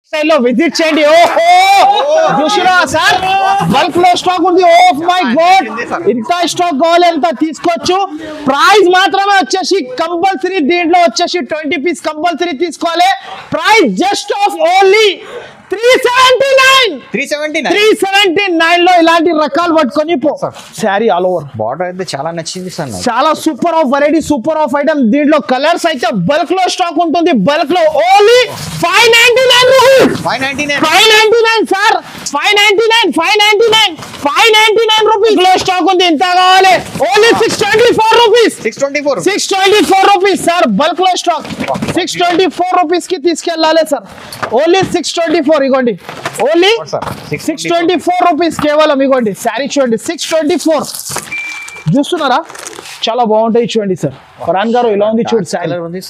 స్టైల్లో విజిట్ చేయండి. ఓహో చూసినా సార్, బల్క్ లో స్టాక్ ఉంది. ఓ మై గాడ్, ఇంత స్టాక్ కావాలి ఎంత తీసుకోవచ్చు. ప్రైస్ మాత్రమే వచ్చేసి కంపల్సరీ దీంట్లో వచ్చేసి 20 పీస్ కంపల్సరీ తీసుకోవాలి. ప్రైస్ జస్ట్ ఆఫ్ ఓన్లీ 379 లో ఇలాంటి రకాలు పట్టుకొని పో. శారీ ఆల్ ఓవర్ బార్డర్ అయితే చాలా నచ్చింది సార్, చాలా super of variety, super of item. దీంట్లో కలర్స్ అయితే బల్క్ లో స్టాక్ ఉంటుంది. బల్క్ లో ఓన్లీ 599 సార్, 599 రూపీస్ లో స్టాక్ ఉంది. ఎంత కావాలి? Only 624 rupees sir. బల్క్ లో స్టాక్ 624 రూపీస్ కి తీసుకెళ్ళాలి సార్. ఓన్లీ 624 ఇగోండి, ఓన్లీ 624 రూపీస్ కేవలం. ఇగోండి శారీ చూడండి, 624 చూస్తున్నారా? చాలా బాగుంటాయి చూడండి సార్. ఫరాన్ గారు ఇలా ఉంది చూడండి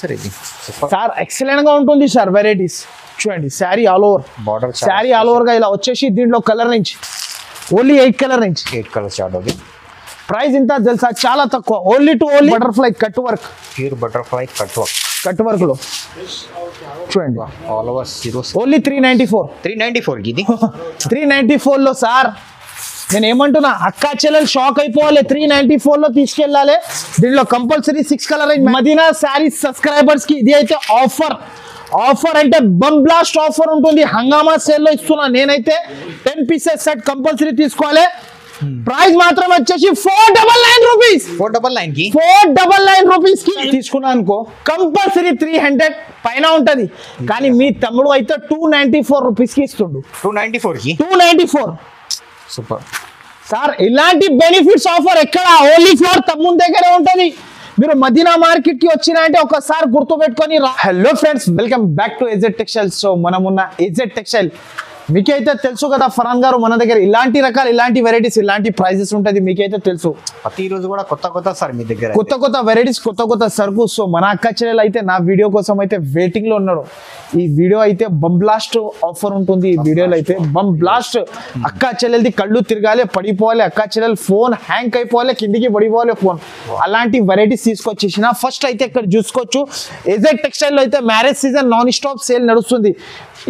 శారీ సార్, ఎక్సలెంట్ గా ఉంటుంది సార్. వెరైటీస్ చూడండి, sari all over border, sari all over గా ఇలా వచ్చేసి దీంట్లో కలర్ నుంచి ఓన్లీ 8 కలర్ నుంచి 8 కలర్ స్టార్ట్ అవుతుంది. ప్రైస్ ఇంత తెలుసా? చాలా తక్కువ. Only butterfly cut work, pure butterfly cut work లో చూడండి. ఆల్ ఓవర్ జీరోస్ ఓన్లీ 394 ఇది 394 లో సార్. నేను ఏమంటున్నా, అక్కా చెల్లెలు షాక్ అయిపోవాలి. 394 లో తీసుకెళ్ళాలి. దీంట్లో compulsory 6 colour. Madina Sarees subscribers కి ఇది అయితే ఆఫర్ అంటే బమ్ బ్లాస్ట్ ఆఫర్ ఉంటుంది. హంగామా సేల్ లో ఇస్తున్నా నేనైతే. 10 పీసెస్ సెట్ కంపల్సరీ తీసుకోవాలి. ప్రైస్ మాత్రం వచ్చేసి 499 రూపీస్ కి తీసుకున్నా అనుకో, కంపల్సరీ 300 పైన ఉంటది. కానీ మీ తమ్ముడు అయితే 294 రూపీస్ కి ఇస్తుండు. 294 సూపర్ సార్. ఇలాంటి బెనిఫిట్స్ ఆఫర్ ఎక్కడ? ఓన్లీ ఫర్ తమ్ముడు దగ్గరే ఉంటది. మీరు మదీనా మార్కెట్ కి వచ్చినా అంటే ఒకసారి గుర్తు పెట్టుకొని రా. Hello friends, welcome back to AZ textiles. So మనం ఉన్న AZ టెక్స్టైల్ మీకైతే తెలుసు కదా ఫరాన్ గారు, మన దగ్గర ఇలాంటి రకాలు, ఇలాంటి వెరైటీస్, ఇలాంటి ప్రైజెస్ ఉంటుంది. మీకైతే తెలుసు ప్రతి రోజు కూడా కొత్త సార్ మీ దగ్గర కొత్త వెరైటీస్, కొత్త సరుకు. సో మన అక్క చెల్లెలు అయితే నా వీడియో కోసం అయితే వెయిటింగ్ లో ఉన్నాడు. ఈ వీడియో అయితే బమ్ బ్లాస్ట్ ఆఫర్ ఉంటుంది. ఈ వీడియోలో అయితే బమ్ బ్లాస్ట్. అక్క చెల్లెలది కళ్ళు తిరగాలి, పడిపోవాలి, అక్క చెల్లెలు ఫోన్ హ్యాంగ్ అయిపోవాలి, కిందికి పడిపోవాలి ఫోన్. అలాంటి వెరైటీస్ తీసుకొచ్చేసిన ఫస్ట్ అయితే ఇక్కడ చూసుకోవచ్చు. AZ టెక్స్టైల్ లో అయితే marriage season non stop sale నడుస్తుంది.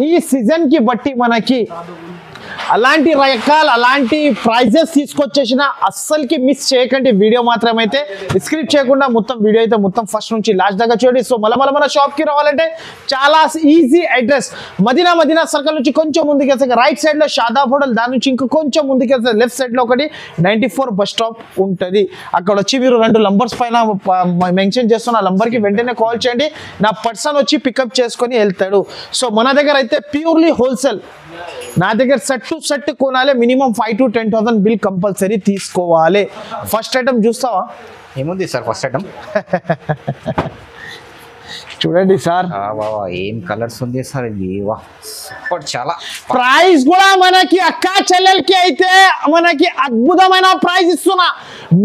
ఈ సీజన్ కి బట్టి మనకి అలాంటి రకాలు, అలాంటి ప్రైజెస్ తీసుకొచ్చేసిన అస్సలకి మిస్ చేయకండి. వీడియో మాత్రం అయితే స్క్రిప్ట్ చేయకుండా మొత్తం వీడియో అయితే మొత్తం ఫస్ట్ నుంచి లాస్ట్ దాకా చూడండి. సో మళ్ళీ మన షాప్ కి రావాలంటే చాలా ఈజీ అడ్రస్. మదీనా సర్కిల్ నుంచి కొంచెం ముందుకేస్తే రైట్ సైడ్ లో షాదాబ్ హోటల్, దాని నుంచి ఇంకా కొంచెం ముందుకేస్తే లెఫ్ట్ సైడ్ లో ఒకటి 94 బస్ స్టాప్ ఉంటది. అక్కడ వచ్చి మీరు 2 నంబర్స్ పైన మెన్షన్ చేస్తున్న నంబర్ కి వెంటనే కాల్ చేయండి. నా పర్సన్ వచ్చి పికప్ చేసుకొని వెళ్తాడు. సో మన దగ్గర అయితే ప్యూర్లీ హోల్సేల్. నా దగ్గర సెట్ టు సెట్ కొనాలి. మినిమం 5,000 to 10,000 బిల్ కంపల్సరీ తీసుకోవాలి. ఫస్ట్ ఐటమ్ చూస్తావా? ఏముంది సార్ ఫస్ట్ ఐటమ్? చూడండి సార్, ఏం కలర్స్ ఉంది సార్ ఇది. చాలా ప్రైస్ కూడా మనకి అక్క చెల్లెలకి అయితే మనకి అద్భుతమైన ప్రైస్ ఇస్తున్నా.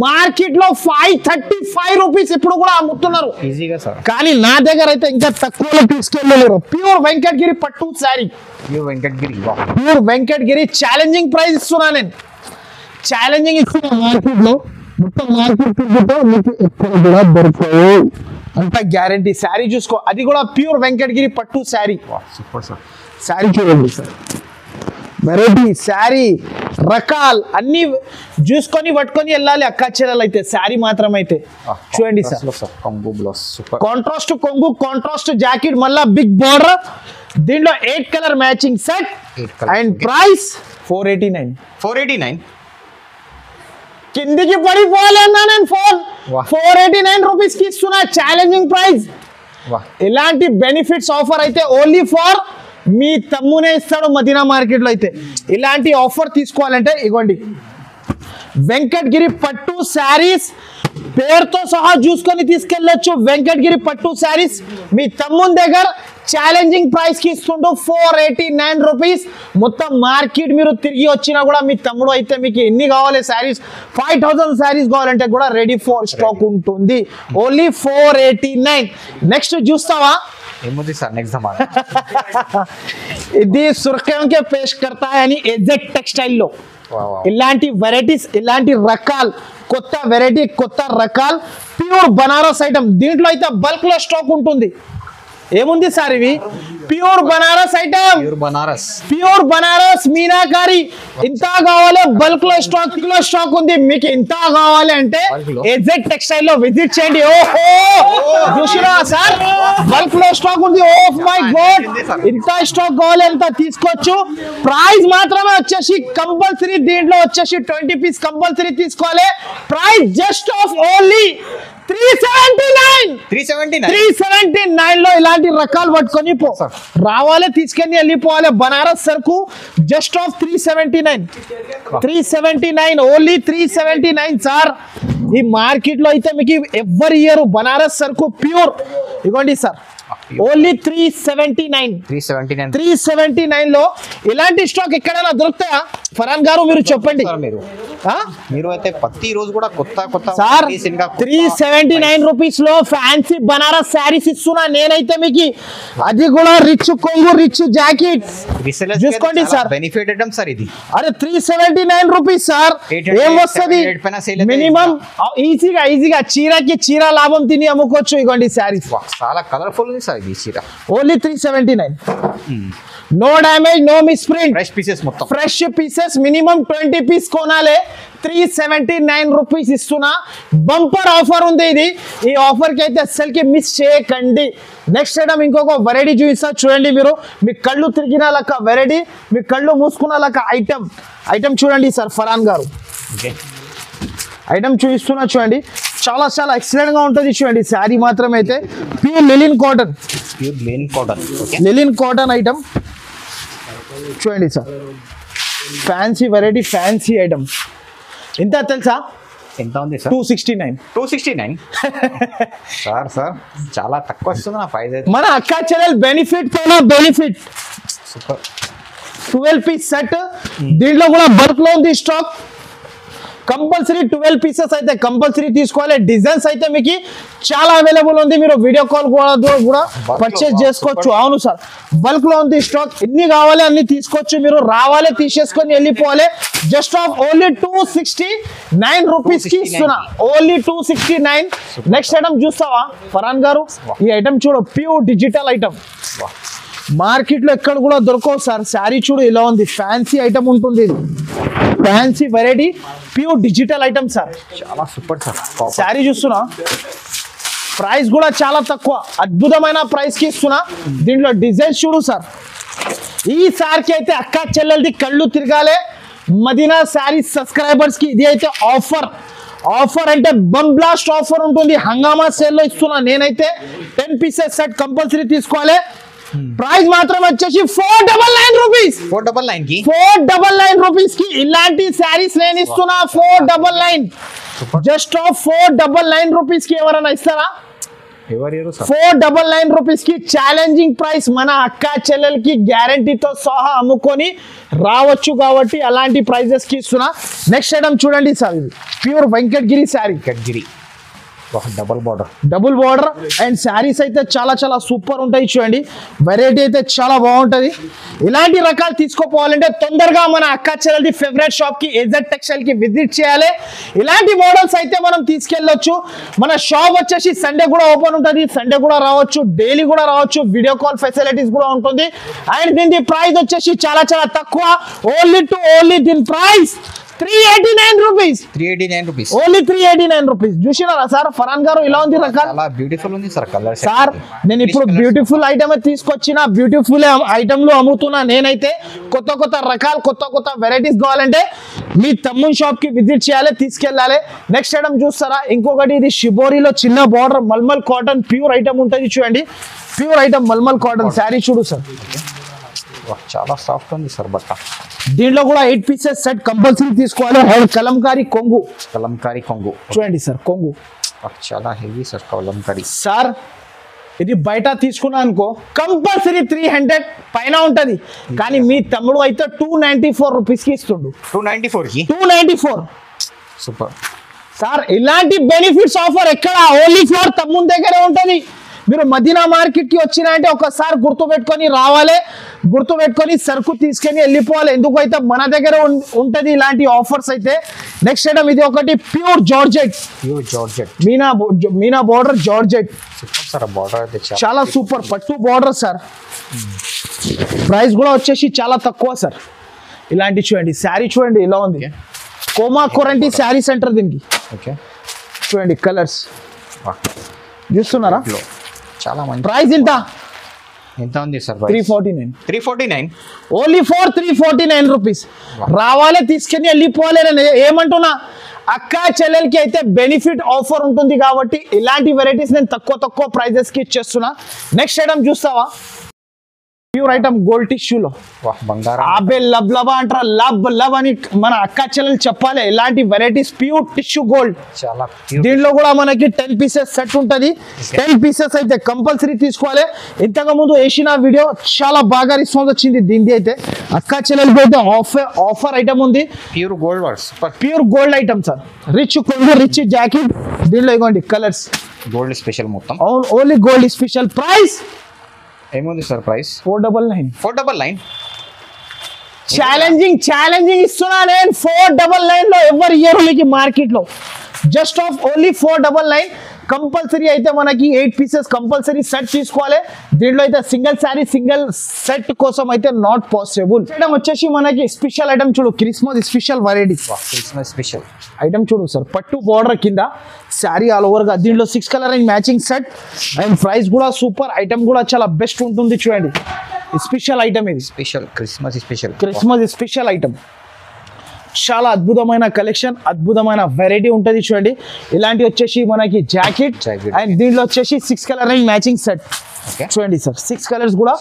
మార్కెట్ లో 535 రూపీస్ ఇప్పుడు కూడా అమ్ముతున్నారు ఈజీగా సార్. కానీ నా దగ్గర అయితే ఇంకా తక్కువలో తీసుకెళ్ళలేరు. ప్యూర్ వెంకటగిరి పట్టు sari, pure Venkatagiri challenging price ఇస్తున్నా నేను. ఛాలెంజింగ్ ఇస్తున్నా మార్కెట్ లో. మొత్తం మార్కెట్ మీకు ఎక్కడ కూడా దొరకవు అంత గ్యారంటీ. శారీ చూసుకో, అది కూడా ప్యూర్ వెంకటగిరి పట్టు శారీ. Super sir. శారీ చూడండి సార్, వెరైటీ శారీ రకాలు అన్ని చూసుకొని పట్టుకొని వెళ్ళాలి అక్క చెల్లెలు అయితే. శారీ మాత్రం అయితే చూడండి సార్, కాంట్రాస్ట్ కొంగు, కాంట్రాస్ట్ జాకెట్, మళ్ళా బిగ్ బార్డర్. దీంట్లో 8 colour matching set and price 489. కిందికి పడిపోలేనా నేను ఫోన్. 489 రూపీస్ కి ఇస్తున్నా ఛాలెంజింగ్ ప్రైస్. ఇలాంటి బెనిఫిట్స్ ఆఫర్ అయితే ఓన్లీ ఫర్ మీ తమ్మునే ఇస్తాడు మదీనా మార్కెట్ లో అయితే. ఇలాంటి ఆఫర్ తీసుకోవాలంటే ఇగోండి, వెంకటగిరి పట్టు శారీస్ పేరుతో సహా చూసుకొని తీసుకెళ్ళొచ్చు. వెంకటగిరి పట్టు శారీస్ మీ తమ్ముని దగ్గర ఛాలెంజింగ్ ప్రైస్ కి ఇస్తుంటూ 489 రూపీస్. మొత్తం మార్కెట్ మీరు తిరిగి వచ్చినా కూడా మీ తమ్ముడు అయితే మీకు ఎన్ని కావాలి శారీస్, 5,000 శారీస్ కావాలంటే కూడా రెడీ ఫర్ స్టాక్ ఉంటుంది. ఓన్లీ 489. నెక్స్ట్ చూస్తావా? ఏముంది సార్ నెక్స్ట్? ఇది సుర్ఖంకే పేష్ కర్తా అని AZ టెక్స్టైల్ లో ఇలాంటి వెరైటీస్, ఇలాంటి రకాలు, కొత్త వెరైటీ, కొత్త రకాలు, ప్యూర్ బనారస్ ఐటమ్. దీంట్లో అయితే బల్క్ లో స్టాక్ ఉంటుంది. ఏముంది సార్ ఇవి pure Banaras item, pure Banaras meenakari. ఇంత కావాలి బల్క్ లో స్టాక్ ఉంది. మీకు ఇంత కావాలి అంటే ఎగ్జాక్ట్ టెక్స్టైల్ లో విజిట్ చేయండి. ఓహో చూసినా సార్, బల్క్ లో స్టాక్ ఉంది. ఓ మై గాడ్, ఇంత స్టాక్ కావాలి ఎంత తీసుకోవచ్చు. ప్రైస్ మాత్రమే వచ్చేసి కంపల్సరీ దీంట్లో వచ్చేసి 20 పీస్ కంపల్సరీ తీసుకోవాలి. ప్రైస్ జస్ట్ ఆఫ్ ఓన్లీ 379 లో ఇలాంటి రకాలు పట్టుకొని రావాలి, తీసుకొని వెళ్ళిపోవాలి. బనారస్ సరుకు జస్ట్ ఆఫ్ 379 ఓన్లీ 379 సార్. ఈ మార్కెట్ లో అయితే మీకు ఎవరి ఇయర్ బనారస్ సరుకు ప్యూర్ ఇవ్వండి సార్. ఓన్లీ 379 లో ఇలాంటి స్టాక్ ఎక్కడైనా దొరుకుతాయా ఫరాన్ గారు? మీరు చెప్పండి. మీరు అయితే ప్రతి రోజు కూడా కొత్త సార్ 379 రూపీస్ లో ఫ్యాన్సీ బనారస్ శారీస్ ఇస్తున్నా నేనైతే మీకు. అది కూడా రిచ్ కొంగు, రిచ్ జాకెట్ చూసుకోండి సార్. బెనిఫిట్ ఐటమ్ సార్ ఇది. అరే 379 రూపీస్ సార్, ఏం వస్తుంది మినిమం? ఈజీగా చీర లాభం తిని అమ్ముకోవచ్చు. ఇవ్వండి శారీస్ చాలా కలర్ఫుల్ ఉంది సార్ ఇది చీర. Only 379. No damage, no misprint, fresh pieces మొత్తం ఫ్రెష్ పీసెస్. మినిమం 20 పీస్ కొనాలి. 379 రూపీస్ ఇస్తున్నా. బంపర్ ఆఫర్ ఉంది ఇది. ఈ ఆఫర్ కి అయితే అస్సలకి మిస్ చేయకండి. నెక్స్ట్ ఐటమ్ ఇంకొక వెరైటీ చూపిస్తా చూడండి. మీరు మీ కళ్ళు తిరిగిన లెక్క వెరైటీ, మీ కళ్ళు మూసుకున్న లెక్క ఐటమ్ చూడండి సార్. ఫరాన్ గారు ఐటమ్ చూపిస్తున్నా చూడండి. చాలా ఎక్సలెంట్ గా ఉంటుంది చూడండి. శారీ మాత్రం అయితే ప్యూర్ లెనిన్ కాటన్ ఐటమ్ చూడండి sir. Fancy variety, fancy item. ఎంత తెలుసా? ఎంత ఉంది సార్? 269 సార్ చాలా తక్కువ వస్తుంది నా ప్రైస్. మన అక్క చెల్లెల్ బెనిఫిట్ 12 పీస్ సెట్. దీంట్లో కూడా బల్క్ లో ఉంది స్టాక్. కంపల్సరీ 12 పీసెస్ అయితే కంపల్సరీ తీసుకోవాలి. డిజైన్స్ అయితే మీకు చాలా అవైలబుల్ ఉంది. మీరు వీడియో కాల్ కూడా పర్చేస్ చేసుకోవచ్చు. అవును సార్, బల్క్ లో ఉంది స్టాక్. ఎన్ని కావాలి అన్ని తీసుకోవచ్చు. మీరు రావాలి, తీసేసుకొని వెళ్ళిపోవాలి. జస్ట్ ఆఫ్ ఓన్లీ 269 రూపీస్ కి ఇస్తున్నా. ఓన్లీ 269. నెక్స్ట్ ఐటమ్ చూస్తావా ఫరాన్ గారు? ఈ ఐటమ్ చూడు, ప్యూర్ డిజిటల్ ఐటమ్. మార్కెట్ లో ఎక్కడ కూడా దొరకవు సార్. శారీ చూడు ఇలా ఉంది. ఫ్యాన్సీ ఐటమ్ ఉంటుంది. Fancy variety, pure digital item sir. చాలా సూపర్ సార్. శారీ చూస్తున్నా, ప్రైస్ కూడా చాలా తక్కువ, అద్భుతమైన ప్రైస్ కి ఇస్తున్నా. దీంట్లో డిజైన్స్ చూడు సార్. ఈ సార్కి అయితే అక్క చెల్లెలది కళ్ళు తిరగాలి. మదీనా శారీస్ సబ్స్క్రైబర్స్ కి ఇది అయితే ఆఫర్ అంటే బమ్ బ్లాస్ట్ ఆఫర్ ఉంటుంది. హంగామా సేల్ లో ఇస్తున్నా నేనైతే. 10 పీసెస్ సెట్ కంపల్సరీ తీసుకోవాలి. ప్రైస్ మాత్రం వచ్చేసి 499 రూపీస్. 499 రూపీస్ కి ఇలాంటి శారీస్ నేను ఇస్తున్నా. 499 జస్ట్ ఆఫ్ 499 రూపీస్ కి ఎవరైనా ఇస్తారా? 499 రూపీస్ కి ఛాలెంజింగ్ ప్రైస్. మన అక్క చెల్లెలకి గ్యారంటీతో సహా అమ్ముకొని రావచ్చు కాబట్టి అలాంటి ప్రైజెస్ కి ఇస్తున్నా. నెక్స్ట్ ఐటమ్ చూడండి సార్. ఇది pure Venkatagiri sari. Double border and saris అయితే చాలా సూపర్ ఉంటాయి చూడండి. వెరైటీ అయితే చాలా బాగుంటది. ఇలాంటి రకాలు తీసుకోపోవాలంటే తొందరగా మన అక్క చెల్లెలది ఫేవరెట్ షాప్ కి ఎజెడ్ టెక్స్టైల్ కి విజిట్ చేయాలి. ఇలాంటి మోడల్స్ అయితే మనం తీసుకెళ్ళొచ్చు. మన షాప్ వచ్చేసి సండే కూడా ఓపెన్ ఉంటుంది. సండే కూడా రావచ్చు, డైలీ కూడా రావచ్చు. వీడియో కాల్ ఫెసిలిటీస్ కూడా ఉంటుంది. అండ్ దీని ప్రైస్ వచ్చేసి చాలా తక్కువ. ఓన్లీ దీని ప్రైస్ 389 రూపీస్. Only 389 rupees. చూసినారా సార్ ఫరాన్ గారు? ఇలా ఉంది రకాలు. బ్యూటిఫుల్ ఉంది సార్ కలర్. సార్ నేను ఇప్పుడు బ్యూటిఫుల్ ఐటమ్ తీసుకొచ్చిన, బ్యూటిఫుల్ ఐటమ్లు అమ్ముతున్నా నేనైతే. కొత్త రకాలు, కొత్త వెరైటీస్ కావాలంటే మీ తమ్ముని షాప్ కి విజిట్ చేయాలి, తీసుకెళ్ళాలి. నెక్స్ట్ ఐటమ్ చూస్తారా? ఇంకొకటి ఇది షిబోరిలో చిన్న border mulmul cotton pure item ఉంటుంది చూడండి. Pure item mulmul cotton sari చూడు సార్. చాలా సాఫ్ట్ ఉంది సార్ బట్ట. దీంట్లో కూడా 8 పీసెస్ సెట్ కంపల్సరీ తీసుకోవాలి. కలంకారీ కొంగు చూడండి సార్. కొంగు చాలా హెవీ సార్. కలంకారీ సార్ ఇది బయట తీసుకున్నా అనుకో కంపల్సరీ 300 పైన ఉంటది. కానీ మీ తమ్ముడు అయితే 294 రూపీస్ కి ఇస్తుండు. 294 సూపర్ సార్. ఇలాంటి బెనిఫిట్స్ ఆఫర్ ఎక్కడ? ఓన్లీ ఫర్ తమ్ముని దగ్గరే ఉంటది. మీరు మదీనా మార్కెట్ కి వచ్చినారంటే ఒకసారి గుర్తుపెట్టుకొని రావాలి. గుర్తుపెట్టుకొని సరుకు తీసుకొని వెళ్ళిపోవాలి. ఎందుకైతే మన దగ్గర ఉంటది ఇలాంటి ఆఫర్స్ అయితే. నెక్స్ట్ ఐటమ్ ఇది ఒకటి pure georgette. Meena border georgette. Border అయితే చాలా సూపర్ పట్టు బార్డర్ సార్. ప్రైస్ కూడా వచ్చేసి చాలా తక్కువ సార్. ఇలాంటి చూడండి శారీ చూడండి ఇలా ఉంది. కోమా కొరంటి శారీ సెంటర్ దీనికి. ఓకే చూడండి కలర్స్ చూస్తున్నారా. చాలా మంచి. ప్రైస్ ఎంత ఉంది సార్? 349. 349 only for 349 rupees. రావాలి తీసుకెళ్ళి వెళ్ళిపోవాలి. నేను ఏమంటున్నా, అక్క చెల్లెలకి అయితే బెనిఫిట్ ఆఫర్ ఉంటుంది కాబట్టి ఇలాంటి వెరైటీస్ నేను తక్కువ ప్రైజెస్ కి ఇచ్చేస్తున్నా. నెక్స్ట్ ఐటమ్ చూస్తావా, ప్యూర్ ఐటమ్ గోల్డ్ టిష్యూలో. బంగారం ఆబే లబ్ లబా అంటారా, లబ్ అని మన అక్క చెల్లెలు చెప్పాలి. ఇలాంటి వెరైటీస్ ప్యూర్ టిష్యూ గోల్డ్. చాలా దీంట్లో కూడా మనకి 10 పీసెస్ సెట్ ఉంటుంది. 10 పీసెస్ అయితే కంపల్సరీ తీసుకోవాలి. ఇంతకు ముందు వేసిన వీడియో చాలా బాగా రెస్పాన్స్ వచ్చింది. దీనిది అయితే అక్క చెల్లెలకి అయితే ఆఫర్ ఐటమ్ ఉంది. Pure gold works, pure gold item sir. Rich కొంగు, రిచ్ జాకెట్. దీంట్లో ఇవ్వండి కలర్స్. గోల్డ్ స్పెషల్ మొత్తం. Only gold special. ప్రైస్ ఏముంది సార్? ప్రైస్ 499. 499. ఛాలెంజింగ్ ఇస్తున్నా నేను. 499 లో ఎవరు ఇయర్ మీకు మార్కెట్ లో. Just of only 499. కంపల్సరీ అయితే మనకి 8 పీసెస్ కంపల్సరీ సెట్ తీసుకోవాలి. దీంట్లో అయితే సింగిల్ శారీ సింగిల్ సెట్ కోసం అయితే నాట్ పాసిబుల్. ఐటమ్ వచ్చేసి మనకి స్పెషల్ ఐటమ్ చూడు, Christmas special variety. Christmas special item చూడు సార్, పట్టు బార్డర్ కింద శారీ ఆల్ ఓవర్ గా. దీంట్లో 6 colour and matching set and price కూడా సూపర్. ఐటమ్ కూడా చాలా బెస్ట్ ఉంటుంది చూడండి. స్పెషల్ ఐటమ్ ఇది. Special Christmas special item. చాలా అద్భుతమైన కలెక్షన్, అద్భుతమైన వెరైటీ ఉంటుంది చూడండి. ఇలాంటి వచ్చేసి మనకి జాకెట్ అండ్ దీంట్లో వచ్చేసి 6 కలర్ అండ్ మ్యాచింగ్ సెట్. చూడండి సార్, 6 కలర్స్ కూడా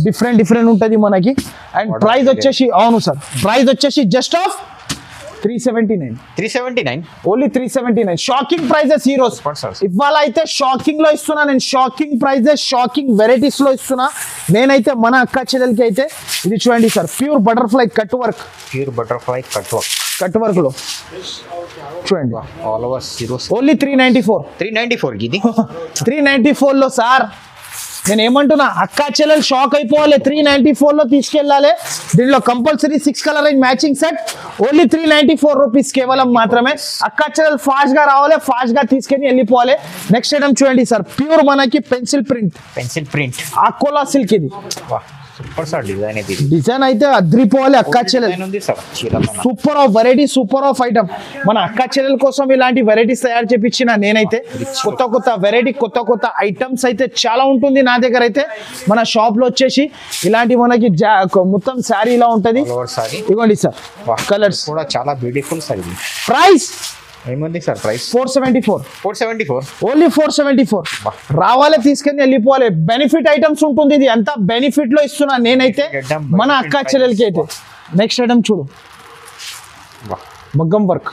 డిఫరెంట్ ఉంటుంది మనకి. అండ్ ప్రైస్ వచ్చేసి అవును సార్, ప్రైస్ వచ్చేసి just of 379. Only 379. Shocking prices heroes. ఇవాళ అయితే షాకింగ్ లో ఇస్తున్నా నేను. షాకింగ్ ప్రైజెస్, షాకింగ్ వెరైటీస్ లో ఇస్తున్నా నేనైతే మన అక్క చెల్లెలకి అయితే. ఇది చూడండి sir, pure butterfly cut work. Cut work లో చూడండి. All over heroes. ఓన్లీ 394. 394 ఇది. 394 లో సార్ నేను ఏమంటున్నా, అక్క చెల్లెలు షాక్ అయిపోవాలి. 394 లో తీసుకెళ్ళాలి. దీంట్లో compulsory 6 colour and matching set. Only 394 rupees కేవలం మాత్రమే. అక్క చెల్లెలు ఫాస్ట్ గా రావాలి, ఫాస్ట్ గా తీసుకెళ్ళి వెళ్ళిపోవాలి. నెక్స్ట్ ఐటమ్ చూడండి సార్, ప్యూర్ మనకి పెన్సిల్ ప్రింట్ ఆకోలా సిల్క్. ఇది సూపర్ సార్. డిజైన్ అయితే అద్రిపోవాలి. అక్క చెల్లెలు super of variety, super of item. మన అక్క చెల్లెల కోసం ఇలాంటి వెరైటీస్ తయారు చేపించిన నేనైతే. కొత్త వెరైటీ, కొత్త ఐటమ్స్ అయితే చాలా ఉంటుంది నా దగ్గర అయితే. మన షాప్ లో వచ్చేసి ఇలాంటి మనకి మొత్తం శారీ ఇలా ఉంటది. ఇవ్వండి సార్ కలర్స్ కూడా చాలా బ్యూటిఫుల్ సార్. ప్రైస్ ఏముంది సార్? ప్రైస్ 474. ఓన్లీ 474. రావాలి తీసుకెళ్ళి వెళ్ళిపోవాలి. బెనిఫిట్ ఐటమ్స్ ఉంటుంది. ఇది అంతా బెనిఫిట్ లో ఇస్తున్నా నేనైతే మన అక్క చెల్లెలకి అయితే. నెక్స్ట్ ఐటమ్ చూడు, మగ్గం work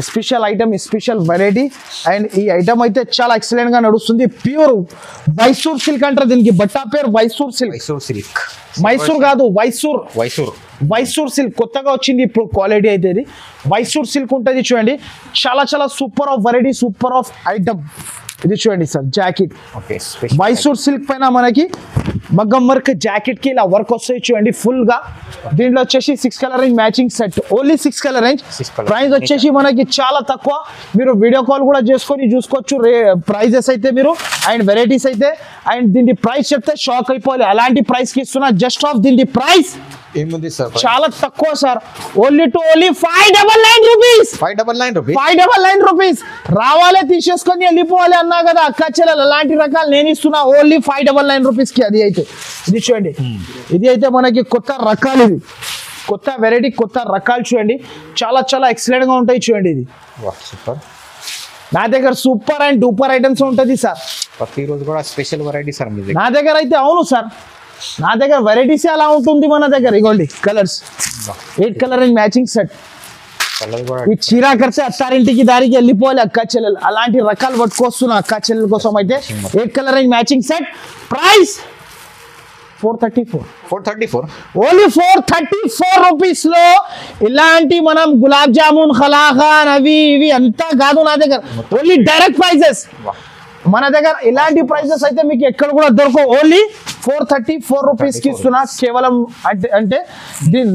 special item, special variety. And ఈ ఐటమ్ అయితే చాలా ఎక్సలెంట్ గా నడుస్తుంది. ప్యూర్ మైసూర్ సిల్క్ అంటారు దీనికి. బట్టా పేరు మైసూర్ సిల్క్. మైసూర్ కాదు, వైసూర్ సిల్క్. కొత్తగా వచ్చింది ఇప్పుడు క్వాలిటీ అయితే. ఇది వైసూర్ సిల్క్ ఉంటుంది చూడండి. చాలా super of variety, super of item. ఇది చూడండి సార్ జాకెట్. మైసూర్ సిల్క్ పైన మనకి మగ్గం వర్క్ జాకెట్ కి ఇలా వర్క్ వస్తాయి చూడండి ఫుల్ గా. దీంట్లో వచ్చేసి 6 colour range matching set. Only 6 colour range. Price వచ్చేసి మనకి చాలా తక్కువ. మీరు వీడియో కాల్ కూడా చేసుకొని చూసుకోవచ్చు ప్రైజెస్ అయితే మీరు అండ్ వెరైటీస్ అయితే. అండ్ దీని ప్రైస్ చెప్తే షాక్ అయిపోవాలి. అలాంటి ప్రైస్ కి ఇస్తున్నా. జస్ట్ ఆఫ్ దీని ప్రైస్ ఏముంది సార్? చాలా తక్కువ సార్. Only 599 rupees. 599 రూపీస్. రావాలి తీసేసుకొని వెళ్ళిపోవాలి అన్నా కదా అక్క చెల్లెలు. అలాంటి రకాలు నేను ఇస్తున్నా ఓన్లీ 599 రూపీస్ కి. అది అయితే ఇది చూడండి. ఇది అయితే మనకి కొత్త రకాలు. ఇది కొత్త వెరైటీ, కొత్త రకాలు చూడండి. చాలా ఎక్సలెంట్ గా ఉంటాయి చూడండి. ఇది సూపర్. నా దగ్గర సూపర్ అండ్ డూపర్ ఐటమ్స్ ఉంటుంది సార్. ప్రతిరోజు కూడా స్పెషల్ వెరైటీ సార్ నా దగ్గర అయితే. అవును సార్, నా దగ్గర వెరైటీస్ అలా ఉంటుంది మన దగ్గర. ఇగోండి colours, 8 colour and matching set. ఈ చీరా కడితే అత్తారింటికి దారికి వెళ్ళిపోవాలి అక్క చెల్లెలు. అలాంటి రకాలు పట్టుకొస్తున్నా అక్క చెల్లెల కోసం అయితే. 8 colour and matching set. Price 434. Only 434 rupees లో ఇలాంటి మనం గులాబ్ జామున్, ఖలాఖాన్ అవి ఇవి అంతా కాదు నా దగ్గర. ఓన్లీ డైరెక్ట్ ప్రైజెస్ మన దగ్గర. ఇలాంటి ప్రైజెస్ అయితే మీకు ఎక్కడ కూడా దొరకవు. ఓన్లీ 434 రూపీస్ కి ఇస్తున్నా కేవలం. అంటే దీని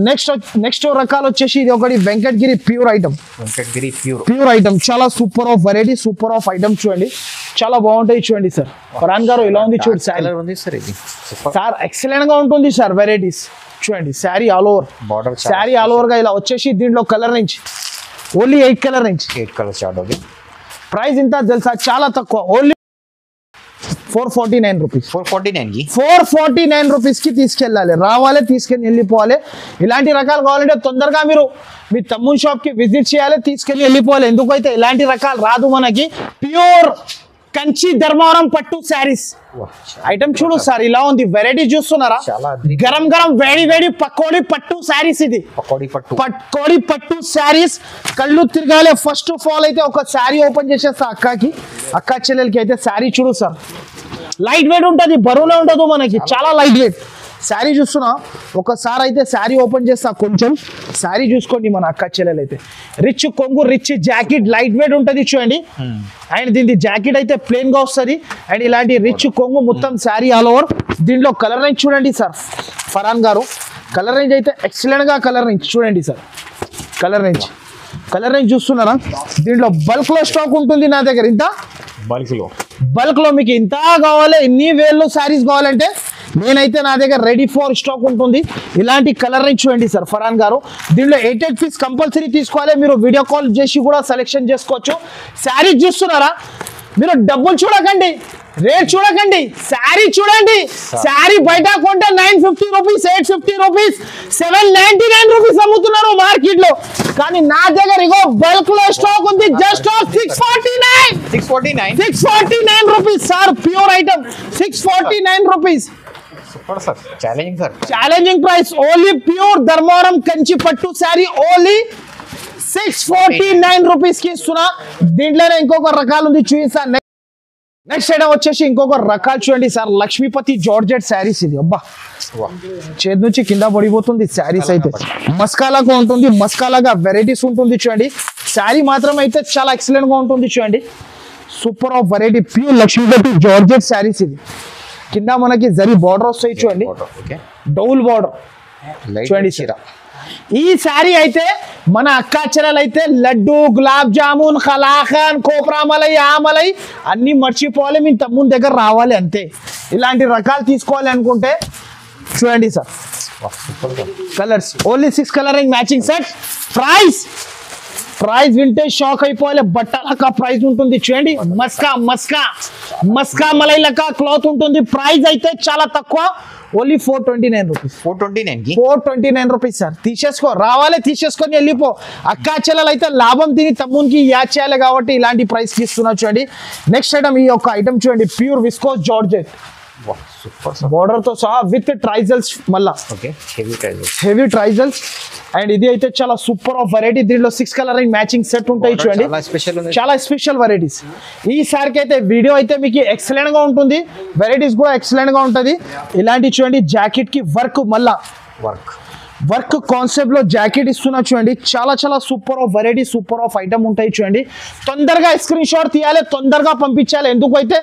నెక్స్ట్ రకాలు వచ్చేసి ఇది ఒకటి Venkatagiri pure item. Venkatagiri pure item చాలా super of variety, super of item. చూడండి చాలా బాగుంటాయి. చూడండి సార్ ఫరాన్ గారు ఇలా ఉంది చూడు శారీ సార్, ఎక్సలెంట్ గా ఉంటుంది సార్ వెరైటీస్. చూడండి sari all over border, sari all over గా ఇలా వచ్చేసి దీంట్లో colour range only 8 colour range. 8 colour chart అవుతుంది. ప్రైస్ ఇంత తెలుసా, చాలా తక్కువ, ఓన్లీ 449 రూపీస్. 449 రూపీస్ కి తీసుకెళ్ళాలి, రావాలి, తీసుకెళ్ళి వెళ్ళిపోవాలి. ఇలాంటి రకాలు కావాలంటే తొందరగా మీరు మీ తమ్ముని షాప్ కి విజిట్ చేయాలి, తీసుకెళ్ళి వెళ్ళిపోవాలి. ఎందుకైతే ఇలాంటి రకాలు రాదు మనకి. ప్యూర్ కంచి ధర్మవరం పట్టు శారీస్ ఐటమ్ చూడు సార్, ఇలా ఉంది. వెరైటీ చూస్తున్నారా, గరం గరం వేడి వేడి పకోడీ పట్టు శారీస్. ఇది పకోడీ పట్టు శారీస్. కళ్ళు తిరగాలి. ఫస్ట్ ఆఫ్ ఆల్ అయితే ఒక శారీ ఓపెన్ చేసేస్తా అక్క చెల్లెలకి అయితే. శారీ చూడు సార్, లైట్ వెయిట్ ఉంటుంది, బరువులో ఉంటుంది మనకి, చాలా లైట్ వెయిట్ శారీ. చూస్తున్నా ఒకసారి అయితే శారీ ఓపెన్ చేస్తా, కొంచెం శారీ చూసుకోండి మన అక్క చెల్లెలు అయితే. రిచ్ కొంగు, రిచ్ జాకెట్, లైట్ వెయిట్ ఉంటుంది చూడండి. అండ్ దీని జాకెట్ అయితే ప్లెయిన్ గా వస్తుంది. అండ్ ఇలాంటి రిచ్ కొంగు మొత్తం శారీ ఆల్ ఓవర్. దీంట్లో కలర్ రేంజ్ చూడండి సార్ ఫరాన్ గారు, కలర్ రేంజ్ అయితే ఎక్సలెంట్ గా కలర్ రేంజ్ చూడండి సార్. కలర్ రేంజ్ చూస్తున్నారా, దీంట్లో బల్క్ లో స్టాక్ ఉంటుంది నా దగ్గర. ఇంత బల్క్ లో మీకు ఇంత కావాలి, ఎన్ని వేలు శారీస్ కావాలంటే నేనైతే నా దగ్గర రెడీ ఫర్ స్టాక్ ఉంటుంది. ఇలాంటి కలర్ రేంజ్ చూడండి సార్ ఫరాన్ గారు. దీంట్లో 8 పీస్ కంపల్సరీ తీసుకోవాలి. మీరు వీడియో కాల్ చేసి కూడా సెలెక్షన్ చేసుకోవచ్చు. శారీ చూస్తున్నారా, మీరు డబ్బులు చూడకండి, రేట్ చూడకండి, శారీ చూడండి. శారీ బయట కొంటే 950 రూపీస్, 850 రూపీస్, 799 రూపీస్ అమ్ముతున్నారు మార్కెట్ లో. కానీ నా దగ్గర ఇగో బల్క్ లో స్టాక్ ఉంది, just 649 rupees sir. Pure item 649 rupees. Challenging price. Only pure Dharmavaram Kanchi పట్టు శారీ ఓన్లీ 649 రూపీస్ కి ఇస్తున్నా. దీంట్లోనే ఇంకొక రకాలు ఉంది చూపిస్తా. నెక్స్ట్ ఐటమ్ వచ్చేసి ఇంకొక రకాలు చూడండి సార్, లక్ష్మీపతి జార్జెట్ శారీస్. ఇది అబ్బా చేతి నుంచి కింద పడిపోతుంది శారీస్ అయితే. మస్కాలాగా ఉంటుంది, మస్కాలాగా వెరైటీస్ ఉంటుంది చూడండి. శారీ మాత్రం అయితే చాలా ఎక్సలెంట్ గా ఉంటుంది చూడండి. Super of variety pure Lakshmipati georgette sarees. ఇది కింద మనకి జరీ బార్డర్ వస్తాయి చూడండి, డౌల్ బార్డర్ చూడండి సార్. ఈ శారీ అయితే మన అక్క చెల్లెలు అయితే లడ్డు, గులాబ్ జామున్, కలాఖాన్, కోప్రామలై, ఆమలై అన్ని మర్చిపోవాలి, మీ తమ్ముని దగ్గర రావాలి అంతే. ఇలాంటి రకాలు తీసుకోవాలి అనుకుంటే చూడండి sir. Colours only 6 colouring matching set. Price వింటే షాక్ అయిపోవాలి. బట్టలక ప్రైస్ ఉంటుంది చూడండి. మస్కా మలై లక క్లాత్ ఉంటుంది. ప్రైస్ అయితే చాలా తక్కువ, ఓన్లీ 429 రూపీస్. 429 rupees sir. తీసేసుకో, రావాలి, తీసేసుకొని వెళ్ళిపో. అక్క చెల్లెలు అయితే లాభం తిని తమ్మునికి యాడ్ చేయాలి కాబట్టి ఇలాంటి ప్రైస్ కి ఇస్తున్నా చూడండి. నెక్స్ట్ ఐటమ్ ఈ యొక్క ఐటమ్ చూడండి, ప్యూర్ విస్కోస్ జార్జెట్ బోర్డర్ తో సహా విత్ ట్రైజల్స్. మళ్ళా హెవీ ట్రైజల్స్. అండ్ ఇది అయితే చాలా సూపర్ ఆఫ్ వెరైటీ. దీంట్లో 6 కలరింగ్ మ్యాచింగ్ సెట్ ఉంటాయి చూడండి, చాలా స్పెషల్ వెరైటీస్. ఈ సారికి అయితే వీడియో అయితే మీకు ఎక్సలెంట్ గా ఉంటుంది, వెరైటీస్ కూడా ఎక్సలెంట్ గా ఉంటుంది. ఇలాంటి చూడండి జాకెట్ కి వర్క్, మళ్ళా వర్క్ కాన్సెప్ట్ లో జాకెట్ ఇస్తున్నా చూడండి. చాలా చాలా super of variety, super of item ఉంటాయి చూడండి. తొందరగా స్క్రీన్ షాట్ తీయాలి, తొందరగా పంపించాలి. ఎందుకైతే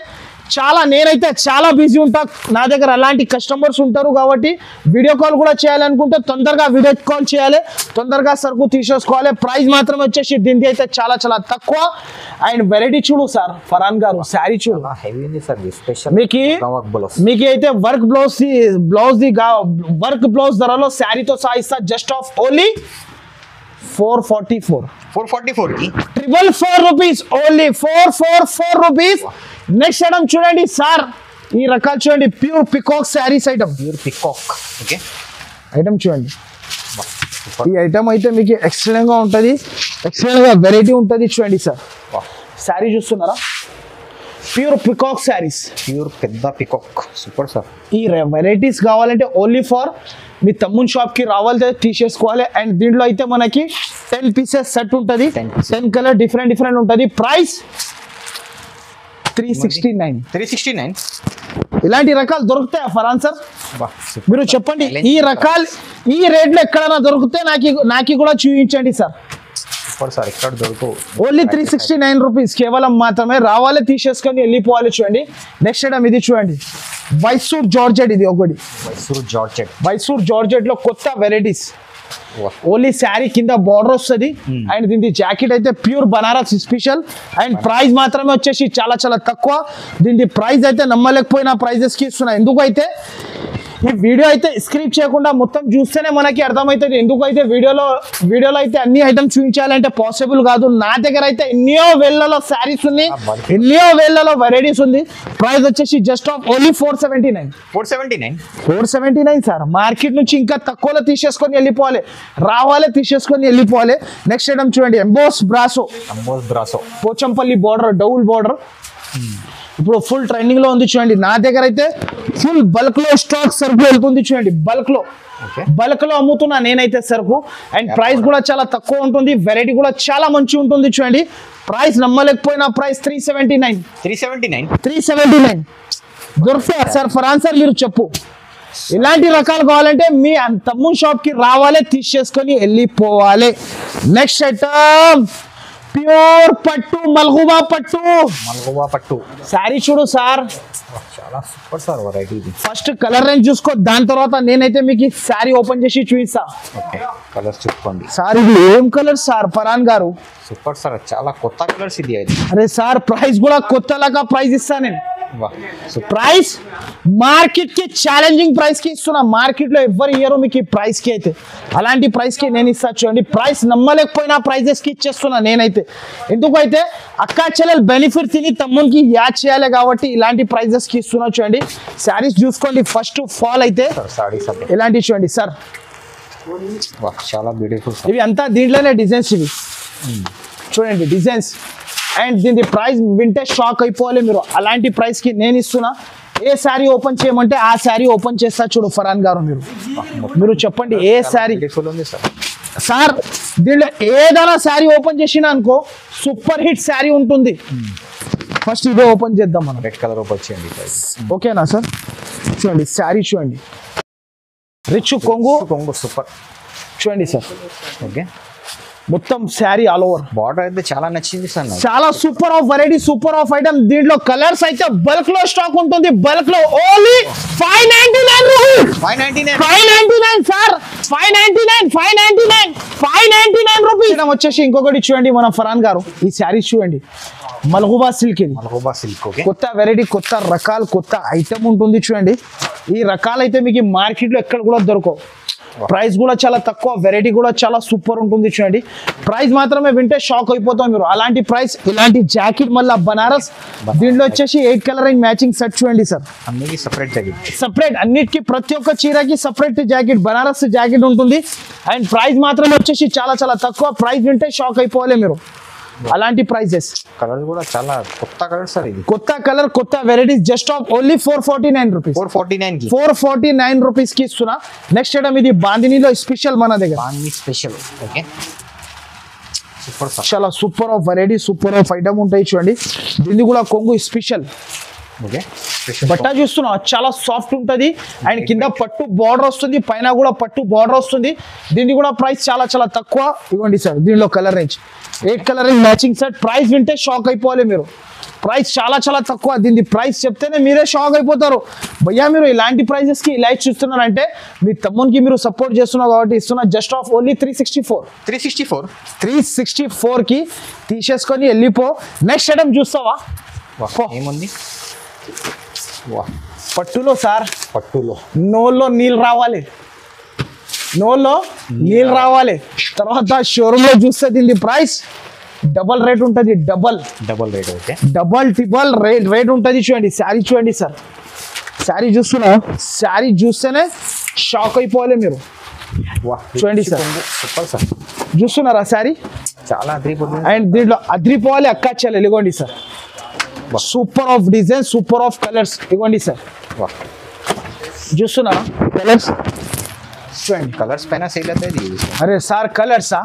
నేనైతే చాలా బిజీ ఉంటా, నా దగ్గర అలాంటి కస్టమర్స్ ఉంటారు కాబట్టి వీడియో కాల్ కూడా చేయాలనుకుంటే తొందరగా వీడియో కాల్ చేయాలి, తొందరగా సరుకు తీసేసుకోవాలి. ప్రైస్ మాత్రం వచ్చేసి దీనికి అయితే చాలా చాలా తక్కువ. అండ్ వెరైటీ చూడు సార్ ఫరాన్ గారు, శారీ చూడు మీకు అయితే వర్క్ బ్లౌజ్ ధరలో శారీతో సహా ఇస్తా. Just of only 444 444 rupees, only 444 rupees. Next item చూడండి సార్, ఈ రకాలు చూడండి, pure peacock saris item. Item చూడండి, ఈ ఐటమ్ అయితే మీకు ఎక్సలెంట్ గా ఉంటుంది, ఎక్సలెంట్ గా వెరైటీ ఉంటుంది చూడండి సార్. శారీ చూస్తున్నారా, ప్యూర్ పికాక్ శారీస్, ప్యూర్ పెద్ద పికాక్. Super sir. ఈ వెరైటీస్ కావాలంటే ఓన్లీ ఫర్ మీ తమ్ముని షాప్ కి రావాలి, తీసేసుకోవాలి. అండ్ దీంట్లో అయితే మనకి 10 పీసెస్ సెట్ ఉంటుంది, 10 కలర్ డిఫరెంట్ ఉంటుంది. ప్రైస్ 369. ఇలాంటి రకాలు దొరుకుతాయా ఫరాన్ సార్? మీరు చెప్పండి, ఈ రకాలు ఈ రేట్లో ఎక్కడైనా దొరికితే నాకు కూడా చూపించండి సార్. సూపర్ సార్, ఎక్కడ దొరుకు. ఓన్లీ 369 రూపీస్ కేవలం మాత్రమే. రావాలి తీసేసుకొని వెళ్ళిపోవాలి. చూడండి నెక్స్ట్ ఐటమ్ ఇది చూడండి, మైసూర్ జార్జెట్. ఇది ఒకటి మైసూర్ జార్జెట్ లో కొత్త వెరైటీస్. ఓన్లీ శారీ కింద బార్డర్ వస్తుంది అండ్ దీని జాకెట్ అయితే pure Banaras special and price మాత్రమే వచ్చేసి చాలా చాలా తక్కువ. దీని ప్రైస్ అయితే నమ్మలేకపోయినా ప్రైజెస్ కి ఇస్తున్నా. ఎందుకు అయితే ఈ వీడియో అయితే స్క్రిప్ట్ చేయకుండా మొత్తం చూస్తేనే మనకి అర్థమవుతుంది. ఎందుకు అయితే వీడియోలో అయితే అన్ని ఐటమ్స్ చూపించాలంటే పాసిబుల్ కాదు. నా దగ్గర అయితే ఎన్నో వేలలో శారీస్ ఉంది, ఎన్నో వేలలో వెరైటీస్ ఉంది. ప్రైస్ వచ్చేసి just of only 479 sir. Market నుంచి ఇంకా తక్కువలో తీసేసుకొని వెళ్ళిపోవాలి. రావాలి తీసేసుకొని వెళ్ళిపోవాలి. నెక్స్ట్ ఐటమ్ చూడండి, emboss brasso Pochampally border, double border. ఇప్పుడు ఫుల్ ట్రెండింగ్ లో ఉంది చూడండి. నా దగ్గర అయితే ఫుల్ బల్క్ లో స్టాక్ సరుకు వెళ్తుంది చూడండి. బల్క్ లో అమ్ముతున్నా నేనైతే సరుకు అండ్ ప్రైస్ కూడా చాలా తక్కువ ఉంటుంది. వెరైటీ కూడా చాలా మంచి ఉంటుంది చూడండి. ప్రైస్ నమ్మలేకపోయినా ప్రైస్ 379 దొరుకుతాయి సార్. ఫరాన్ సార్ మీరు చెప్పు, ఇలాంటి రకాలు కావాలంటే మీ తమ్ముని షాప్ కి రావాలి, తీసేసుకొని వెళ్ళిపోవాలి. నెక్స్ట్ ఐటమ్ ప్యూర్ పట్టు, మల్గుబా పట్టు శారీ చూడు సార్, చాలా super sir variety. First colour range చూసుకో, దాని తర్వాత నేనైతే మీకు శారీ ఓపెన్ చేసి చూపిస్తా. కలర్స్ చూసుకోండి సార్. ఇది ఏం కలర్ సార్ ఫరాన్ గారు? సూపర్ సార్, చాలా కొత్త కలర్స్ ఇది. అరే సార్ ప్రైస్ కూడా కొత్త లాగా ప్రైస్ ఇస్తా నేను. ప్రైస్ మార్కెట్ కి ఛాలెంజింగ్ ప్రైస్ కి ఇస్తున్నా. మార్కెట్ లో ఎవరు ఇయ్యరు మీకు ఈ ప్రైస్ కి అయితే, అలాంటి ప్రైస్ కి నేను ఇస్తా చూడండి. ప్రైస్ నమ్మలేకపోయినా ప్రైజెస్ కి ఇచ్చేస్తున్నా నేనైతే. ఎందుకైతే అక్కా చెల్లెలు బెనిఫిట్ తిని తమ్మునికి యాడ్ చేయాలి కాబట్టి ఇలాంటి ప్రైజెస్ కి ఇస్తున్నా చూడండి. శారీస్ చూసుకోండి. ఫస్ట్ ఫాల్ అయితే ఇలాంటివి చూడండి సార్, చాలా బ్యూటిఫుల్. ఇవి అంతా దీంట్లోనే డిజైన్స్. ఇవి చూడండి డిజైన్స్ అండ్ దీని ప్రైస్ వింటే షాక్ అయిపోవాలి మీరు. అలాంటి ప్రైస్ కి నేను ఇస్తున్నా. ఏ శారీ ఓపెన్ చేయమంటే ఆ శారీ ఓపెన్ చేస్తా చూడు ఫరాన్ గారు. మీరు చెప్పండి ఏ శారీ సార్. దీంట్లో ఏదైనా శారీ ఓపెన్ చేసినా అనుకో సూపర్ హిట్ శారీ ఉంటుంది. ఫస్ట్ ఇదే ఓపెన్ చేద్దాం మనం. రెడ్ కలర్ ఓపెన్ చేయండి. ఓకేనా సార్? చూడండి శారీ చూడండి, రిచ్ కొంగు సూపర్ చూడండి సార్. ఓకే, మొత్తం శారీ ఆల్ ఓవర్. బార్డర్ అయితే చాలా నచ్చింది సార్, చాలా super of variety, super of item. దీంట్లో కలర్స్ అయితే బల్క్ లో స్టాక్ ఉంటుంది. బల్క్ లో ఓన్లీ 599 సార్. 599 రూపీస్ వచ్చేసి. ఇంకొకటి చూడండి మన ఫరాన్ గారు, ఈ శారీ చూడండి, మల్గుబా సిల్క్. ఇది కొత్త వెరైటీ, కొత్త రకాలు, కొత్త ఐటమ్ ఉంటుంది చూడండి. ఈ రకాలు అయితే మీకు మార్కెట్ లో ఎక్కడ కూడా దొరకవు. ప్రైస్ కూడా చాలా తక్కువ, వెరైటీ కూడా చాలా సూపర్ ఉంటుంది చూడండి. ప్రైస్ మాత్రమే వింటే షాక్ అయిపోతాం మీరు. అలాంటి ప్రైస్, ఇలాంటి జాకెట్ మళ్ళీ బనారస్. దీంట్లో వచ్చేసి 8 కలర్ మ్యాచింగ్ సెట్ చూడండి సార్. అన్నిటికీ సెపరేట్ జాకెట్, సెపరేట్ అన్నిటికీ ప్రతి ఒక్క చీరకి సెపరేట్ జాకెట్, బనారస్ జాకెట్ ఉంటుంది. అండ్ ప్రైస్ మాత్రం వచ్చేసి చాలా చాలా తక్కువ. ప్రైస్ వింటే షాక్ అయిపోవాలి మీరు. అలాంటి ప్రైజెస్. కలర్ కూడా చాలా కొత్త కలర్ సార్. ఇది కొత్త కలర్, కొత్త varieties. Just of only 449 rupees. 449 rupees కి ఇస్తున్నా. నెక్స్ట్ ఐటమ్ ఇది బాందినీలో స్పెషల్ మన దగ్గర. స్పెషల్. Okay, super sir. చాలా super of variety, super of item ఉంటాయి చూడండి. దీన్ని కూడా కొంగు స్పెషల్. ఓకే, బట్ట చూస్తున్నాం చాలా సాఫ్ట్ ఉంటుంది అండ్ కింద పట్టు బార్డర్ వస్తుంది, పైన కూడా పట్టు బార్డర్ వస్తుంది. దీన్ని కూడా ప్రైస్ చాలా చాలా తక్కువ. ఇవ్వండి సార్. దీనిలో colour range 8 colour matching set. Price వింటే షాక్ అయిపోవాలి మీరు. ప్రైస్ చాలా చాలా తక్కువ. దీని ప్రైస్ చెప్తేనే మీరే షాక్ అయిపోతారు. భయ్యా మీరు ఇలాంటి ప్రైజెస్ కి ఇలా చూస్తున్నారంటే మీ తమ్మునికి మీరు సపోర్ట్ చేస్తున్నారు కాబట్టి ఇస్తున్నా. జస్ట్ ఆఫ్ ఓన్లీ 364 కి తీసేసుకొని వెళ్ళిపో. నెక్స్ట్ ఐటమ్ చూస్తావా? ఏముంది పట్టులో సార్, పట్టులో నోల్లో నీళ్ళు రావాలి. తర్వాత షోరూమ్ లో చూస్తే దీని ప్రైస్ డబల్ రేట్ ఉంటుంది. Double rate. Okay, triple rate ఉంటుంది చూడండి. శారీ చూడండి సార్. శారీ చూస్తేనే షాక్ అయిపోవాలి మీరు. చూడండి సార్, సూపర్ సార్. చూస్తున్నారా శారీ? చాలా అదిరిపోతుంది. అండ్ దీంట్లో అదిరిపోవాలి అక్కా చెల్లెలు. ఇగోండి sir, super of design, super of colours. ఇవ్వండి సార్. చూస్తున్నారా కలర్స్? చూడండి కలర్స్ పైన సేల్ అవుతాయి. అరే సార్ కలర్సా?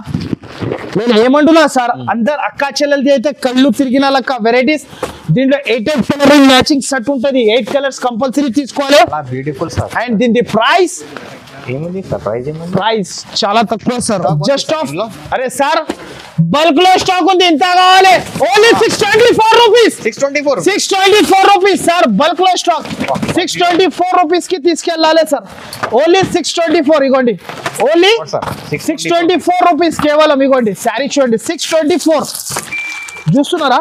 నేను ఏమంటున్నా సార్, అందరు అక్కా చెల్లెలది అయితే కళ్ళు తిరిగిన లెక్క వెరైటీస్. దీంట్లో 8 కలర్ మ్యాచింగ్ సెట్ ఉంటుంది. 8 కలర్స్ కంపల్సరీ తీసుకోవాలి. Beautiful sir. అండ్ దీని ప్రైస్ ఏముంది? ప్రైస్ చాలా తక్కువ సార్. జస్ట్ ఆఫ్, అరే సార్ బల్క్ లో స్టాక్ ఉంది, ఇంత కావాలి. Only 624 rupees. 624 rupees sir, bulk లో స్టాక్. 624 రూపీస్ కి తీసుకెళ్ళాలి సార్. ఓన్లీ 624. ఇగోండి, ఓన్లీ 624 రూపీస్ కేవలం. ఇగోండి శారీ చూడండి, 624. చూస్తున్నారా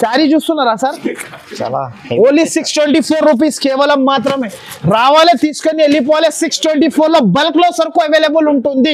శారీ, చూస్తున్నారా సార్? చాలా ఓన్లీ 624 రూపీస్ కేవలం మాత్రమే. రావాలి, తీసుకొని వెళ్ళిపోవాలి. 624 లో బల్క్ లో సరుకు అవైలబుల్ ఉంటుంది.